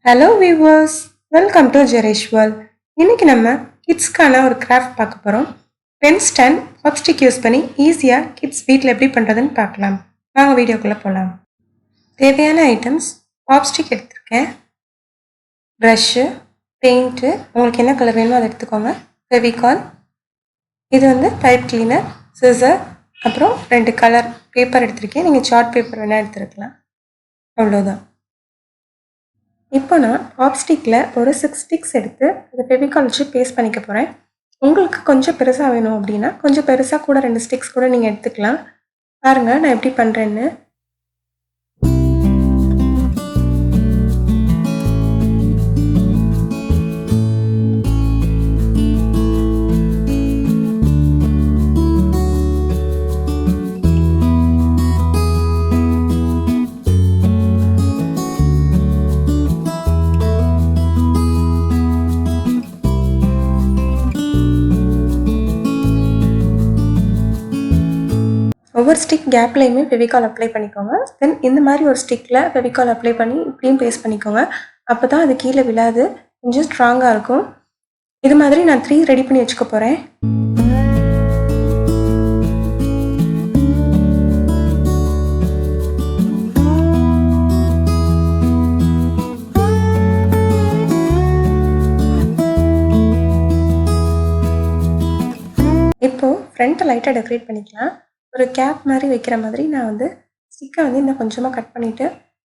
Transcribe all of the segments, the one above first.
Hello viewers, welcome to Jerish world. இன்னைக்கு நம்ம கிட்ஸ்க்கான ஒரு கிராஃப்ட் பார்க்க போகிறோம். பென் ஸ்டாண்ட் பாப்ஸ்டிக் யூஸ் பண்ணி ஈஸியாக கிட்ஸ் வீட்டில் எப்படி பண்ணுறதுன்னு பார்க்கலாம். வாங்க வீடியோக்குள்ளே போகலாம். தேவையான ஐட்டம்ஸ்: பாப்ஸ்டிக் எடுத்திருக்கேன், ப்ரஷ்ஷு, பெயிண்ட்டு, உங்களுக்கு என்ன கலர் வேணுமோ அதை எடுத்துக்கோங்க, ஃபெவிகால், இது பைப் கிளீனர், சிசர், அப்புறம் 2 கலர் பேப்பர் எடுத்திருக்கேன். நீங்கள் சார்ட் பேப்பர் வேணால் எடுத்துருக்கலாம். அவ்வளோதான். இப்போ நான் பாப்ஸ்டிக்கில் ஒரு 6 ஸ்டிக்ஸ் எடுத்து அதை ஃபெவிகால் வச்சு பேஸ்ட் பண்ணிக்க போகிறேன். உங்களுக்கு கொஞ்சம் பெருசாக வேணும் அப்படின்னா கொஞ்சம் பெருசாக கூட 2 ஸ்டிக்ஸ் கூட நீங்கள் எடுத்துக்கலாம். பாருங்கள் நான் எப்படி பண்ணுறேன்னு. ஒவ்வொரு ஸ்டிக் கேப்லையுமே ஃபெவிகால் அப்ளை பண்ணிக்கோங்க. தென் இந்த மாதிரி ஒரு ஸ்டிக்கில் ஃபெவிகால் அப்ளை பண்ணி இப்படியும் பேஸ்ட் பண்ணிக்கோங்க. அப்போ தான் அது கீழே விழாது, கொஞ்சம் ஸ்ட்ராங்காக இருக்கும். இது மாதிரி நான் 3 ரெடி பண்ணி வச்சுக்க போகிறேன். இப்போது ஃப்ரண்ட்டை லைட்டாக டெக்கரேட் பண்ணிக்கலாம். ஒரு கேப் மாதிரி வைக்கிற மாதிரி நான் ஸ்டிக்கை இன்னும் கொஞ்சமாக கட் பண்ணிவிட்டு,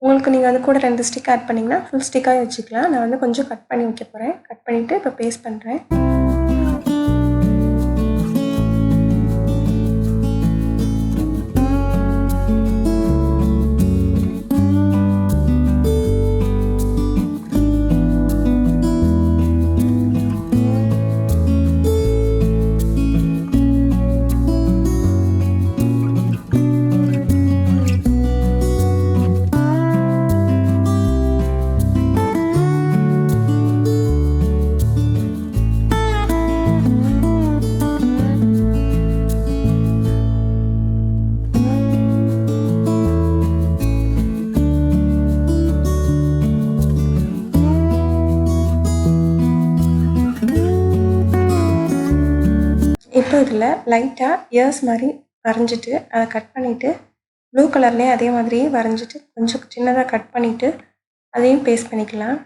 உங்களுக்கு நீங்கள் கூட 2 ஸ்டிக் ஆட் பண்ணிங்கன்னா ஃபுல் ஸ்டிக்காக வச்சுக்கலாம். நான் கொஞ்சம் கட் பண்ணி வைக்க போகிறேன். கட் பண்ணிவிட்டு இப்போ பேஸ்ட் பண்ணுறேன். இப்போ இதில் லைட்டாக இயர்ஸ் மாதிரி வரைஞ்சிட்டு அதை கட் பண்ணிவிட்டு, ப்ளூ கலர்லேயே அதே மாதிரியே வரைஞ்சிட்டு கொஞ்சம் சின்னதாக கட் பண்ணிவிட்டு அதையும் பேஸ்ட் பண்ணிக்கலாம்.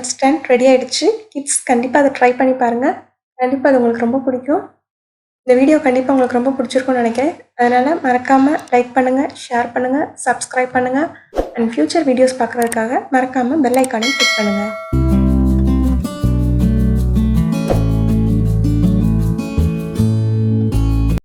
பென் ஸ்டாண்ட் ரெடி ஆயிடுச்சு. கிட்ஸ் கண்டிப்பாக அதை ட்ரை பண்ணி பாருங்கள். கண்டிப்பாக அது உங்களுக்கு ரொம்ப பிடிக்கும். இந்த வீடியோ கண்டிப்பாக உங்களுக்கு ரொம்ப பிடிச்சிருக்கும்னு நினைக்கிறேன். அதனால் மறக்காமல் லைக் பண்ணுங்கள், ஷேர் பண்ணுங்கள், சப்ஸ்கிரைப் பண்ணுங்கள். அண்ட் ஃப்யூச்சர் வீடியோஸ் பார்க்குறதுக்காக மறக்காமல் பெல் ஐக்கானையும் கிளிக் பண்ணுங்கள்.